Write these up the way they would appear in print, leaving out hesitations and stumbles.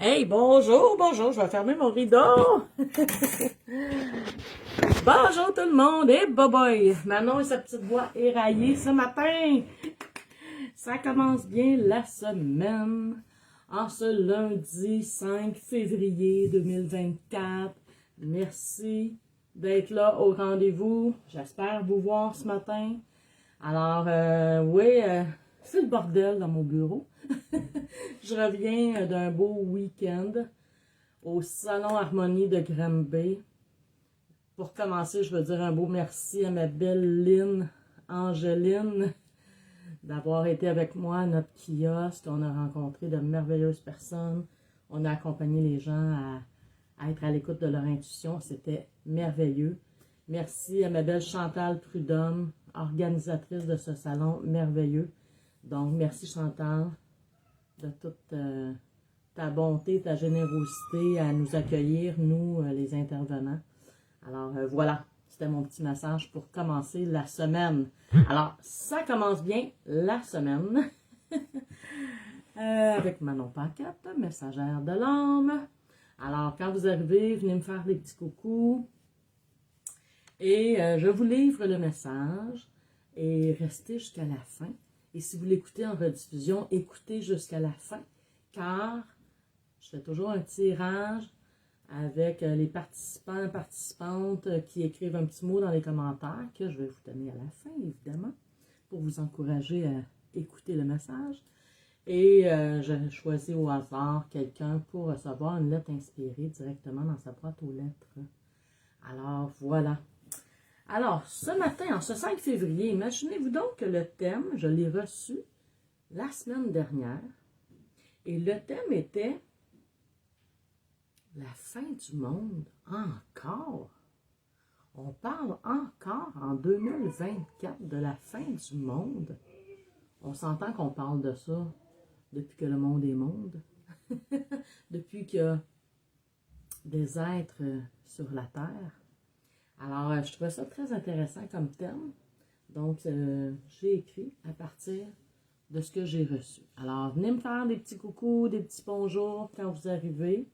Hey, bonjour, bonjour, je vais fermer mon rideau. Bonjour tout le monde, et boy, Manon et sa petite voix éraillée ce matin. Ça commence bien la semaine, en ce lundi 5 février 2024. Merci d'être là au rendez-vous. J'espère vous voir ce matin. Alors, oui, c'est le bordel dans mon bureau. Je reviens d'un beau week-end au Salon Harmonie de Granby. Pour commencer, je veux dire un beau merci à ma belle Lynn, Angeline, d'avoir été avec moi à notre kiosque. On a rencontré de merveilleuses personnes. On a accompagné les gens à être à l'écoute de leur intuition. C'était merveilleux. Merci à ma belle Chantal Prudhomme, organisatrice de ce salon merveilleux. Donc, merci Chantal de toute ta bonté, ta générosité à nous accueillir, nous, les intervenants. Alors, voilà, c'était mon petit message pour commencer la semaine. Alors, ça commence bien la semaine avec Manon Paquette, messagère de l'âme. Alors, quand vous arrivez, venez me faire des petits coucous. Et je vous livre le message et restez jusqu'à la fin. Et si vous l'écoutez en rediffusion, écoutez jusqu'à la fin, car je fais toujours un tirage avec les participants, participantes qui écrivent un petit mot dans les commentaires que je vais vous donner à la fin, évidemment, pour vous encourager à écouter le message. Et je choisis au hasard quelqu'un pour recevoir une lettre inspirée directement dans sa boîte aux lettres. Alors, voilà. Alors, ce matin, en ce 5 février, imaginez-vous donc que le thème, je l'ai reçu la semaine dernière, et le thème était la fin du monde, encore. On parle encore en 2024 de la fin du monde. On s'entend qu'on parle de ça depuis que le monde est monde, depuis qu'il y a des êtres sur la Terre. Alors, je trouvais ça très intéressant comme thème. Donc, j'ai écrit à partir de ce que j'ai reçu. Alors, venez me faire des petits coucous, des petits bonjours quand vous arrivez.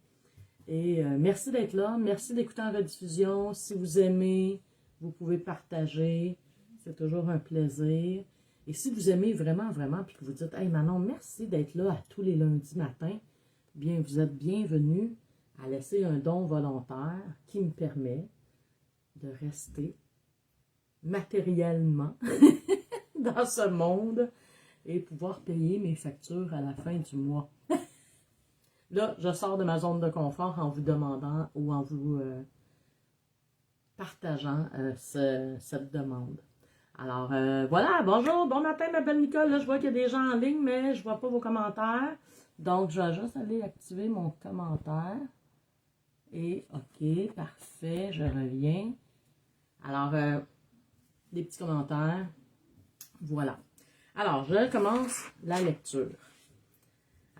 Et merci d'être là. Merci d'écouter en rediffusion. Si vous aimez, vous pouvez partager. C'est toujours un plaisir. Et si vous aimez vraiment, vraiment, puis que vous dites « Hey Manon, merci d'être là à tous les lundis matins », bien, vous êtes bienvenus à laisser un don volontaire qui me permet de rester matériellement dans ce monde et pouvoir payer mes factures à la fin du mois. Là, je sors de ma zone de confort en vous demandant ou en vous partageant cette demande. Alors, voilà, bonjour, bon matin ma belle Nicole. Là, je vois qu'il y a des gens en ligne, mais je ne vois pas vos commentaires. Donc, je vais juste aller activer mon commentaire. Et, OK, parfait, je reviens. Alors, des petits commentaires. Voilà. Alors, je commence la lecture.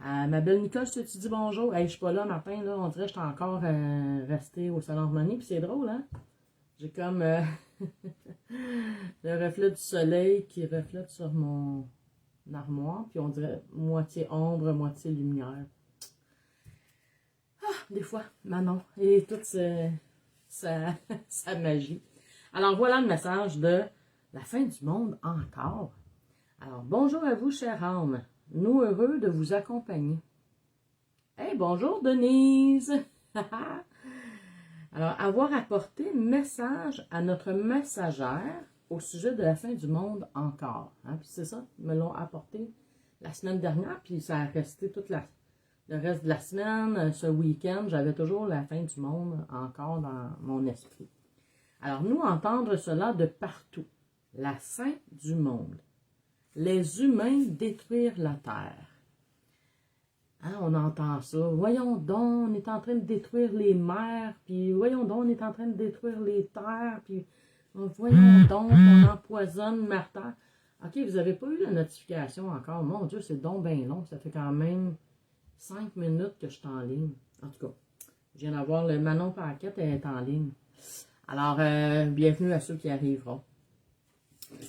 Ma belle Nicole, je te dis bonjour. Hey, je suis pas là matin, là. On dirait que je suis encore restée au salon Harmonie. Puis c'est drôle, hein? J'ai comme le reflet du soleil qui reflète sur mon armoire. Puis on dirait moitié ombre, moitié lumière. Ah, des fois, Manon. Et toute sa magie. Alors, voilà le message de la fin du monde encore. Alors, bonjour à vous, chère âme. Nous heureux de vous accompagner. Hey, bonjour Denise! Alors, avoir apporté message à notre messagère au sujet de la fin du monde encore. Hein? Puis c'est ça, ils me l'ont apporté la semaine dernière, puis ça a resté le reste de la semaine, ce week-end. J'avais toujours la fin du monde encore dans mon esprit. Alors, nous entendre cela de partout. La fin du monde. Les humains détruire la Terre. Hein, on entend ça. Voyons donc, on est en train de détruire les mers, puis voyons donc, on est en train de détruire les terres, puis voyons donc, on empoisonne ma terre. OK, vous n'avez pas eu la notification encore. Mon Dieu, c'est donc bien long. Ça fait quand même 5 minutes que je suis en ligne. En tout cas, je viens d'avoir le Manon Paquette, elle est en ligne. Alors, bienvenue à ceux qui arriveront.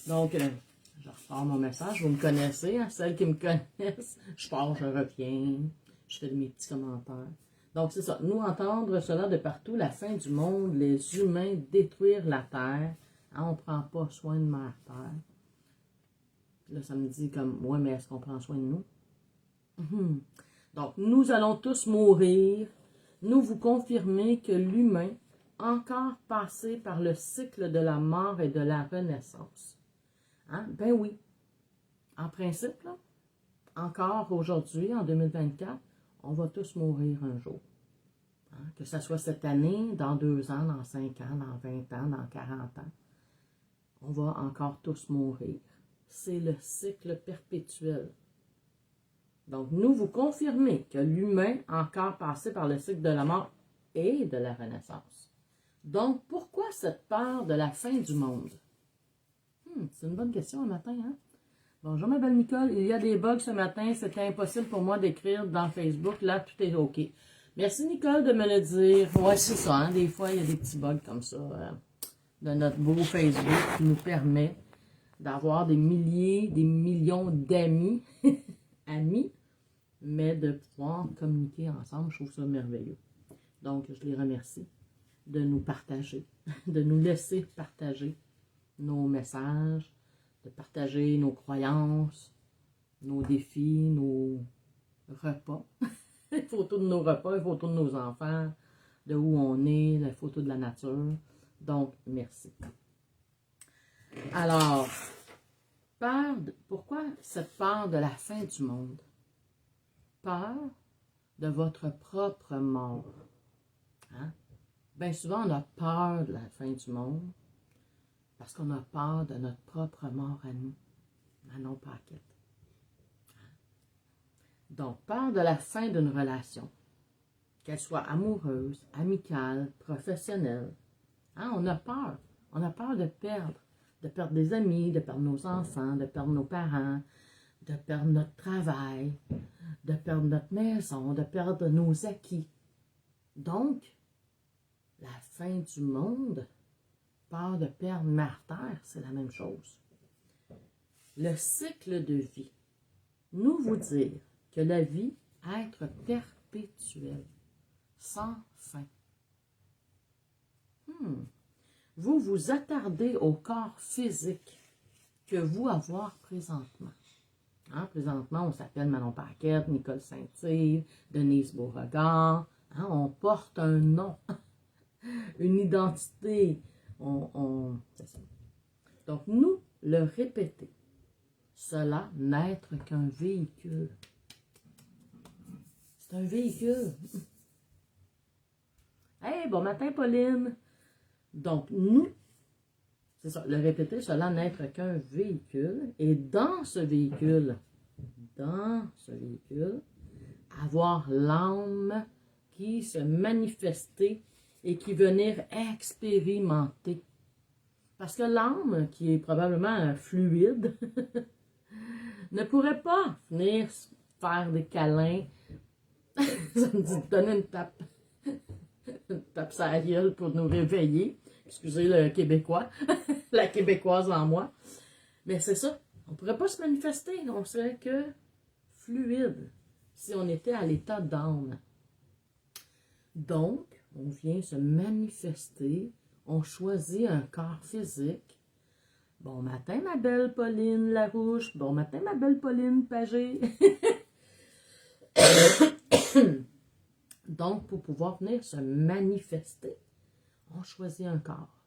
Donc, je ressors mon message. Vous me connaissez, hein, celles qui me connaissent. Je pars, je reviens. je fais mes petits commentaires. Donc, c'est ça. Nous entendre cela de partout, la fin du monde, les humains détruire la Terre. Hein, on ne prend pas soin de Mère Terre. Là, ça me dit comme, ouais, mais est-ce qu'on prend soin de nous? Donc, nous allons tous mourir. Nous vous confirmez que l'humain, encore passé par le cycle de la mort et de la renaissance. Hein? Ben oui. En principe, là, encore aujourd'hui, en 2024, on va tous mourir un jour. Hein? Que ce soit cette année, dans 2 ans, dans 5 ans, dans 20 ans, dans 40 ans, on va encore tous mourir. C'est le cycle perpétuel. Donc, nous vous confirmez que l'humain a encore passé par le cycle de la mort et de la renaissance. Donc, pourquoi cette peur de la fin du monde? C'est une bonne question un matin, hein? Bonjour, ma belle Nicole. Il y a des bugs ce matin. C'était impossible pour moi d'écrire dans Facebook. Là, tout est OK. Merci, Nicole, de me le dire. Ouais, c'est ça, hein? Des fois, il y a des petits bugs comme ça de notre beau Facebook qui nous permet d'avoir des milliers, des millions d'amis, amis, mais de pouvoir communiquer ensemble. Je trouve ça merveilleux. Donc, je les remercie de nous partager, de nous laisser partager nos messages, de partager nos croyances, nos défis, nos repas, les photos de nos repas, les photos de nos enfants, de où on est, les photos de la nature. Donc, merci. Alors, pourquoi cette peur de la fin du monde? Peur de votre propre mort. Hein? Bien souvent, on a peur de la fin du monde parce qu'on a peur de notre propre mort à nous, Manon Paquette. Donc, peur de la fin d'une relation, qu'elle soit amoureuse, amicale, professionnelle. Hein? On a peur. On a peur de perdre des amis, de perdre nos enfants, de perdre nos parents, de perdre notre travail, de perdre notre maison, de perdre nos acquis. Donc, la fin du monde, peur de perdre Mère Terre, c'est la même chose. Le cycle de vie, nous vous dire que la vie a être perpétuelle, sans fin. Vous vous attardez au corps physique que vous avoir présentement. Hein, présentement, on s'appelle Manon Paquette, Nicole Saint-Yves, Denise Beauregard. Hein, on porte un nom, une identité. C'est ça. Donc, nous le répéter. Cela n'être qu'un véhicule. C'est un véhicule. Hey, bon matin, Pauline. Donc, nous, c'est ça, le répéter, cela n'être qu'un véhicule. Et dans ce véhicule, avoir l'âme qui se manifestait et qui venir expérimenter. Parce que l'âme, qui est probablement fluide, ne pourrait pas venir faire des câlins. Ça me dit de donner une tape sur la gueule pour nous réveiller. Excusez le Québécois, la Québécoise en moi. Mais c'est ça, on ne pourrait pas se manifester, on serait que fluide si on était à l'état d'âme. Donc, on vient se manifester, on choisit un corps physique. Bon matin, ma belle Pauline Larouche. Bon matin, ma belle Pauline Pagé. Donc, pour pouvoir venir se manifester, on choisit un corps.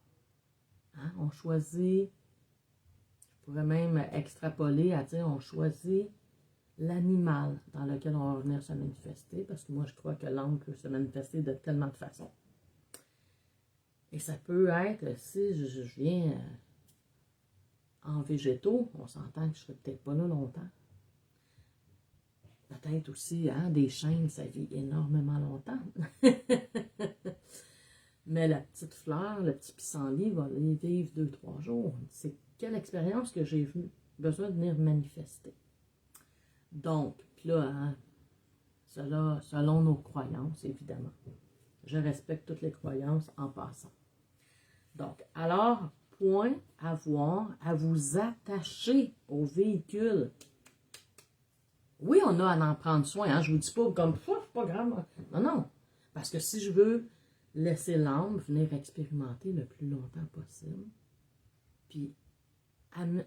Hein? On choisit, je pourrais même extrapoler à dire, on choisit l'animal dans lequel on va venir se manifester, parce que moi, je crois que l'âme peut se manifester de tellement de façons. Et ça peut être, si je viens en végétaux, on s'entend que je ne serai peut-être pas là longtemps. Peut-être aussi, hein, des chênes, ça vit énormément longtemps. Mais la petite fleur, le petit pissenlit va les vivre 2-3 jours. C'est quelle expérience que j'ai besoin de venir manifester. Donc, puis là, hein, cela, selon nos croyances, évidemment. Je respecte toutes les croyances en passant. Donc, alors, point à voir, à vous attacher au véhicule. Oui, on a à en prendre soin, hein? Je vous dis pas comme ça, c'est pas grave. Non, non. Parce que si je veux laisser l'âme venir expérimenter le plus longtemps possible, puis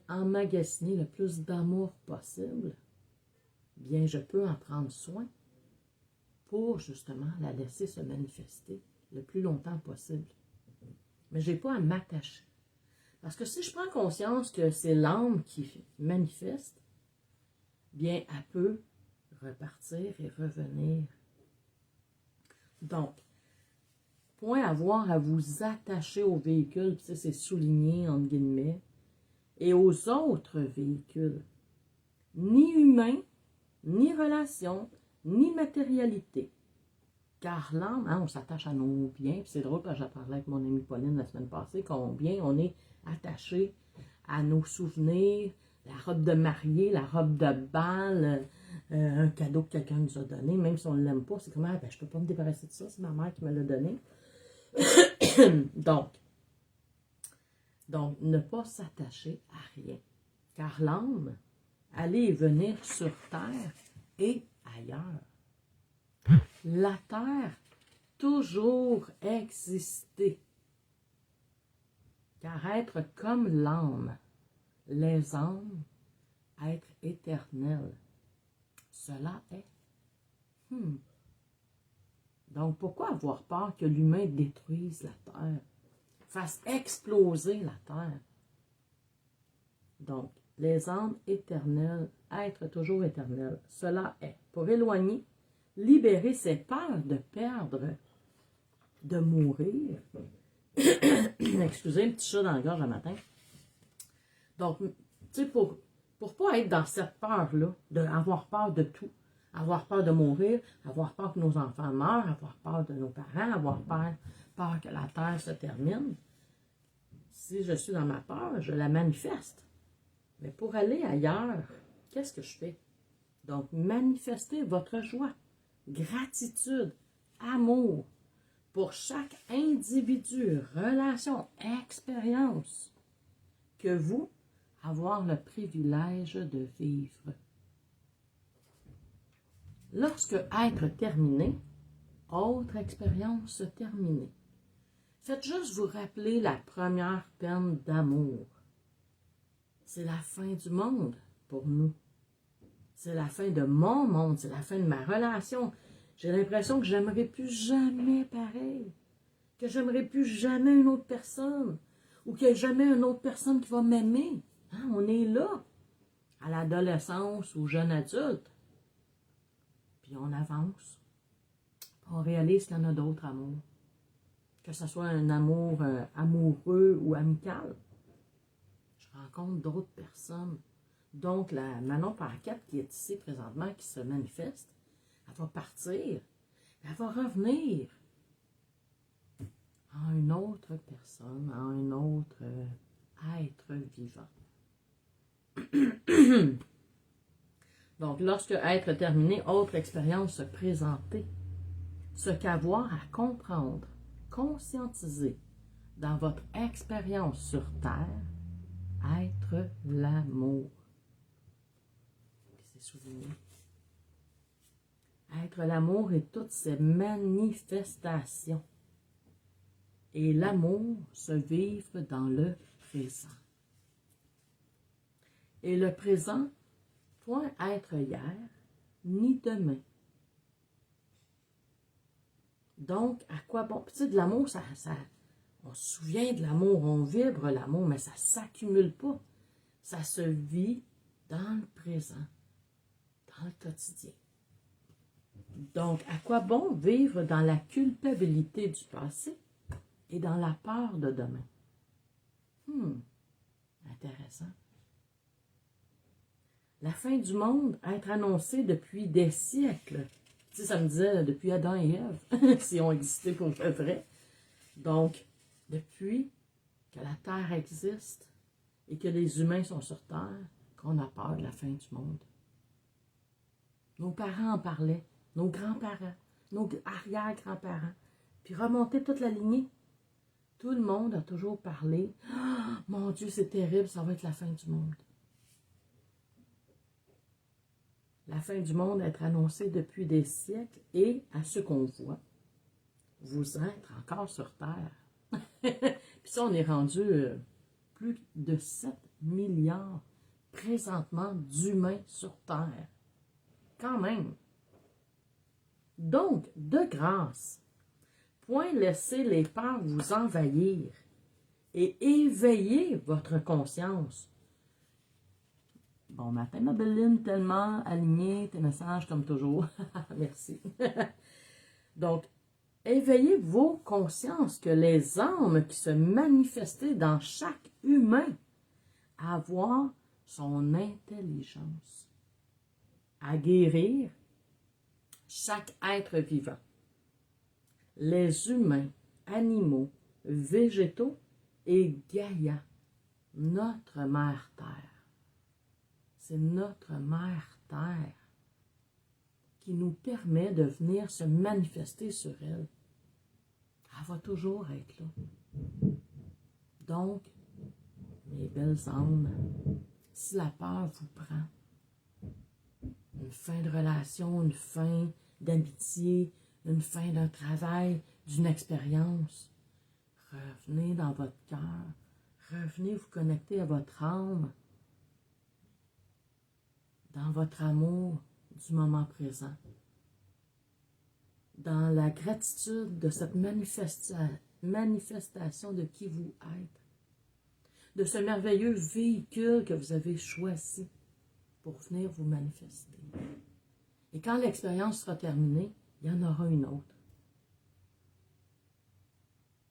emmagasiner le plus d'amour possible, bien, je peux en prendre soin pour justement la laisser se manifester le plus longtemps possible. Mais je n'ai pas à m'attacher. Parce que si je prends conscience que c'est l'âme qui manifeste, bien, elle peut repartir et revenir. Donc, point à avoir à vous attacher au véhicule, puis ça c'est souligné entre guillemets, et aux autres véhicules, ni humains, ni relations, ni matérialité. Car l'âme, hein, on s'attache à nos biens, puis c'est drôle quand j'ai parlé avec mon amie Pauline la semaine passée, combien on est attaché à nos souvenirs, la robe de mariée, la robe de bal, un cadeau que quelqu'un nous a donné, même si on ne l'aime pas, c'est comme, ah, ben, je ne peux pas me débarrasser de ça, c'est ma mère qui me l'a donné. donc, ne pas s'attacher à rien. Car l'âme, aller et venir sur terre et ailleurs. La terre, toujours exister. Car être comme l'âme, les âmes, être éternel, cela est. Donc, pourquoi avoir peur que l'humain détruise la terre, fasse exploser la terre? Donc, les âmes éternelles, être toujours éternel, cela est. Pour éloigner, libérer ses peurs de perdre, de mourir. Excusez, un petit chat dans la gorge le matin. Donc, tu sais, pour pas être dans cette peur-là, d'avoir peur de tout, avoir peur de mourir, avoir peur que nos enfants meurent, avoir peur de nos parents, avoir peur que la terre se termine, si je suis dans ma peur, je la manifeste. Mais pour aller ailleurs, qu'est-ce que je fais? Donc, manifestez votre joie, gratitude, amour pour chaque individu, relation, expérience que vous avoir le privilège de vivre. Lorsque être terminé, autre expérience terminée. Faites juste vous rappeler la première peine d'amour. C'est la fin du monde pour nous. C'est la fin de mon monde, c'est la fin de ma relation. J'ai l'impression que j'aimerais plus jamais pareil, que j'aimerais plus jamais une autre personne, ou qu'il n'y a jamais une autre personne qui va m'aimer. Hein, on est là, à l'adolescence ou jeune adulte. Puis on avance. On réalise qu'il y en a d'autres amours. Que ce soit un amour amoureux ou amical. Je rencontre d'autres personnes. Donc, la Manon Paquette qui est ici présentement, qui se manifeste, elle va partir. Elle va revenir en une autre personne, en un autre être vivant. Donc, lorsque être terminé, autre expérience se présenter. Ce qu'avoir à comprendre, conscientiser dans votre expérience sur Terre, être l'amour. C'est souligné. Être l'amour et toutes ses manifestations. Et l'amour se vivre dans le présent. Et le présent, point être hier, ni demain. Donc, à quoi bon? Tu sais, de l'amour, on se souvient de l'amour, on vibre l'amour, mais ça ne s'accumule pas. Ça se vit dans le présent, dans le quotidien. Donc, à quoi bon vivre dans la culpabilité du passé et dans la peur de demain? Intéressant. La fin du monde a été annoncée depuis des siècles. Tu sais, ça me disait depuis Adam et Ève, si on existait pour vrai. Donc, depuis que la Terre existe et que les humains sont sur Terre, qu'on a peur de la fin du monde. Nos parents en parlaient, nos grands-parents, nos arrière-grands-parents, puis remonter toute la lignée. Tout le monde a toujours parlé. Oh, mon Dieu, c'est terrible, ça va être la fin du monde. la fin du monde être annoncée depuis des siècles et, à ce qu'on voit, vous êtes encore sur Terre. Puis ça, on est rendu plus de 7 milliards présentement d'humains sur Terre. Quand même. Donc, de grâce, point laisser les peurs vous envahir et éveiller votre conscience. Bon matin, ma Belline, tellement alignée, tes messages comme toujours. Merci. Donc, éveillez vos consciences que les âmes qui se manifestaient dans chaque humain à voir son intelligence, à guérir chaque être vivant. Les humains, animaux, végétaux et Gaïa, notre mère Terre. C'est notre mère Terre qui nous permet de venir se manifester sur elle. Elle va toujours être là. Donc, mes belles âmes, si la peur vous prend, une fin de relation, une fin d'amitié, une fin d'un travail, d'une expérience, revenez dans votre cœur, revenez vous connecter à votre âme, dans votre amour du moment présent, dans la gratitude de cette manifestation de qui vous êtes, de ce merveilleux véhicule que vous avez choisi pour venir vous manifester. Et quand l'expérience sera terminée, il y en aura une autre.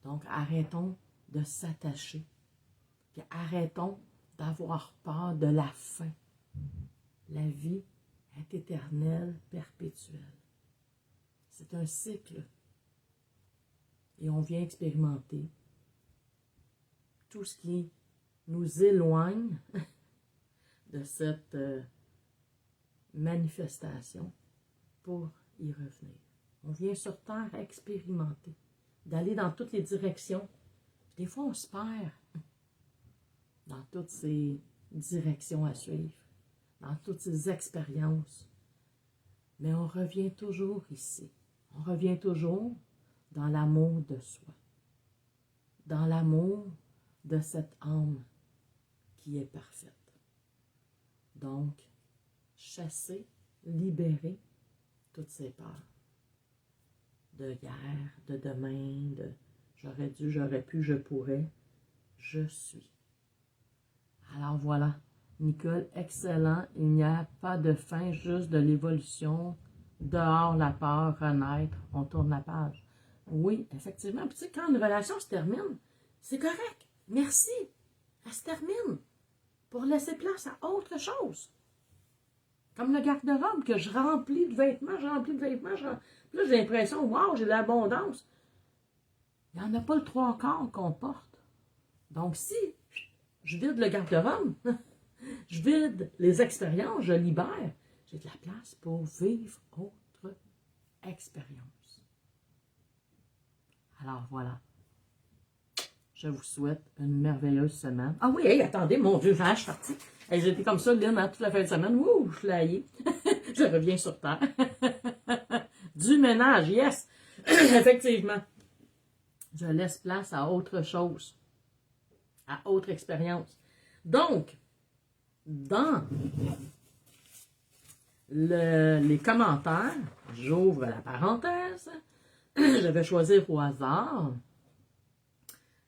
Donc, arrêtons de s'attacher, puis arrêtons d'avoir peur de la fin. La vie est éternelle, perpétuelle. C'est un cycle. Et on vient expérimenter tout ce qui nous éloigne de cette manifestation pour y revenir. On vient sur Terre expérimenter, d'aller dans toutes les directions. Des fois, on se perd dans toutes ces directions à suivre, dans toutes ces expériences. Mais on revient toujours ici. On revient toujours dans l'amour de soi, dans l'amour de cette âme qui est parfaite. Donc, chasser, libérer toutes ces peurs de hier, de demain, de j'aurais dû, j'aurais pu, je pourrais, je suis. Alors voilà, Nicole, excellent, il n'y a pas de fin, juste de l'évolution, dehors la peur, renaître, on tourne la page. Oui, effectivement, puis tu sais, quand une relation se termine, c'est correct, merci, elle se termine, pour laisser place à autre chose. Comme le garde-robe que je remplis de vêtements, Puis là, j'ai l'impression, wow, j'ai l'abondance. Il n'y en a pas le trois quarts qu'on porte. Donc, si je vide le garde-robe, je vide les expériences, je libère, j'ai de la place pour vivre autre expérience. Alors, voilà. Je vous souhaite une merveilleuse semaine. Ah oui, hey, attendez, mon Dieu, je suis partie. Hey, j'étais comme ça, Lynn, toute la fin de semaine. Ouh, je suis laillée. Je reviens sur Terre. Du ménage, yes! Effectivement. Je laisse place à autre chose, à autre expérience. Donc, dans les commentaires, j'ouvre la parenthèse, je vais choisir au hasard.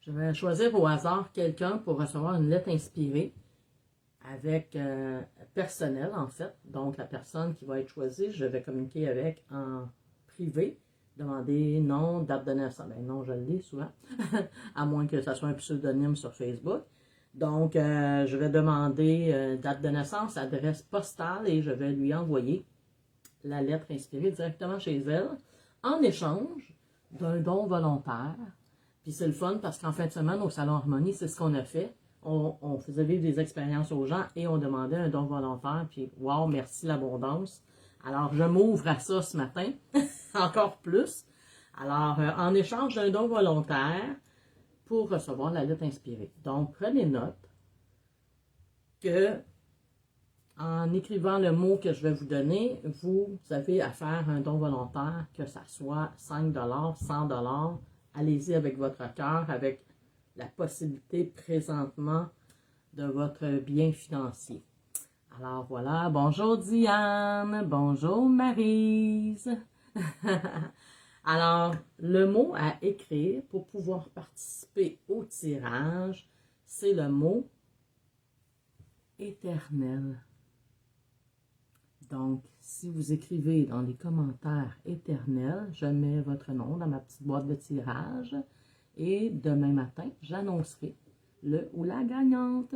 Je vais choisir au hasard quelqu'un pour recevoir une lettre inspirée avec personnel, en fait. Donc, la personne qui va être choisie, je vais communiquer avec en privé, demander nom, date de naissance. Ben non, je le lis souvent, à moins que ça soit un pseudonyme sur Facebook. Donc, je vais demander date de naissance, adresse postale et je vais lui envoyer la lettre inspirée directement chez elle en échange d'un don volontaire. Puis c'est le fun parce qu'en fin de semaine, au Salon Harmonie, c'est ce qu'on a fait. On faisait vivre des expériences aux gens et on demandait un don volontaire. Puis, wow, merci l'abondance. Alors, je m'ouvre à ça ce matin, encore plus. Alors, en échange d'un don volontaire pour recevoir la lettre inspirée. Donc, prenez note que en écrivant le mot que je vais vous donner, vous avez à faire un don volontaire, que ça soit 5 $, 100 $. Allez-y avec votre cœur, avec la possibilité présentement de votre bien financier. Alors voilà, bonjour Diane, bonjour Maryse. Alors, le mot à écrire pour pouvoir participer au tirage, c'est le mot éternel. Donc, si vous écrivez dans les commentaires éternel, je mets votre nom dans ma petite boîte de tirage et demain matin, j'annoncerai le ou la gagnante.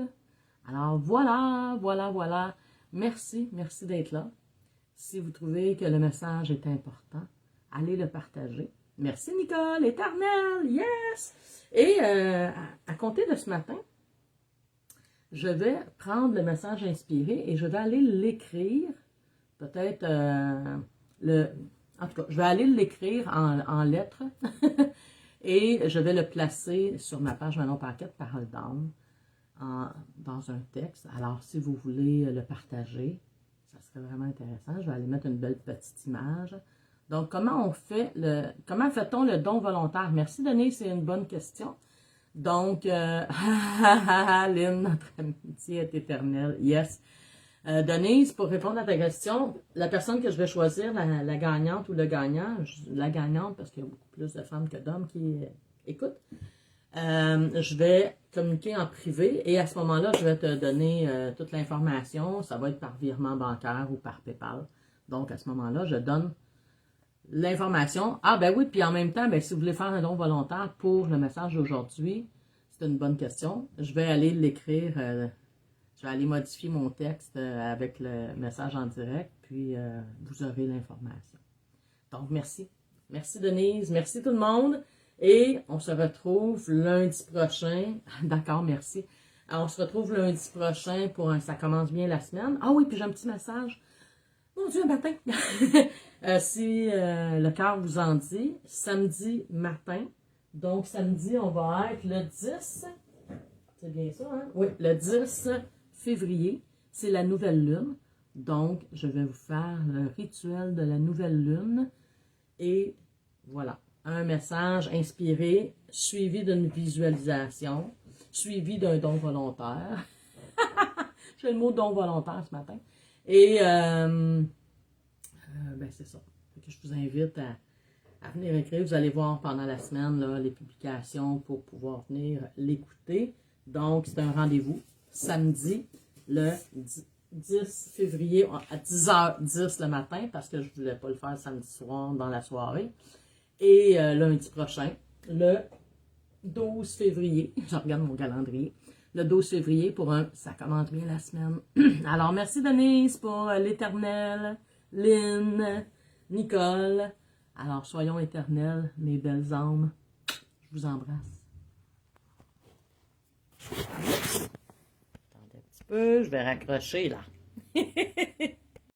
Alors voilà, voilà, voilà. Merci, merci d'être là. Si vous trouvez que le message est important, allez le partager. Merci Nicole, éternel, yes! Et à compter de ce matin, je vais prendre le message inspiré et je vais aller l'écrire, peut-être, en tout cas, je vais aller l'écrire en lettres et je vais le placer sur ma page Manon Paquette, Parole d'âme, dans un texte. Alors, si vous voulez le partager, ça serait vraiment intéressant. Je vais aller mettre une belle petite image. Donc, comment fait-on le don volontaire? Merci Denise, c'est une bonne question. Donc, Lynn, notre amitié est éternelle. Yes. Denise, pour répondre à ta question, la personne que je vais choisir, la gagnante ou le gagnant, la gagnante parce qu'il y a beaucoup plus de femmes que d'hommes qui écoutent, je vais communiquer en privé et à ce moment-là, je vais te donner toute l'information. Ça va être par virement bancaire ou par PayPal. Donc, à ce moment-là, je donne l'information. Ah, ben oui, puis en même temps, ben, si vous voulez faire un don volontaire pour le message d'aujourd'hui, c'est une bonne question. Je vais aller l'écrire, je vais aller modifier mon texte avec le message en direct, puis vous aurez l'information. Donc, merci. Merci Denise, merci tout le monde. Et on se retrouve lundi prochain. D'accord, merci. Alors, on se retrouve lundi prochain pour un Ça commence bien la semaine. Ah oui, puis j'ai un petit message. Mon Dieu, un matin! Si le cœur vous en dit, samedi matin. Donc, samedi, on va être le 10. C'est bien ça, hein? Oui, le 10 février. C'est la nouvelle lune. Donc, je vais vous faire le rituel de la nouvelle lune. Et voilà. Un message inspiré, suivi d'une visualisation, suivi d'un don volontaire. J'ai le mot don volontaire ce matin. Et ben c'est ça. Je vous invite à venir écrire. Vous allez voir pendant la semaine là, les publications pour pouvoir venir l'écouter. Donc, c'est un rendez-vous samedi, le 10 février à 10h10 le matin, parce que je ne voulais pas le faire samedi soir dans la soirée. Et lundi prochain, le 12 février, je regarde mon calendrier, le 12 février pour un Ça commence bien la semaine. Alors, merci Denise pour l'éternel, Lynn, Nicole. Alors, soyons éternels, mes belles âmes. Je vous embrasse. Attendez un petit peu, je vais raccrocher là.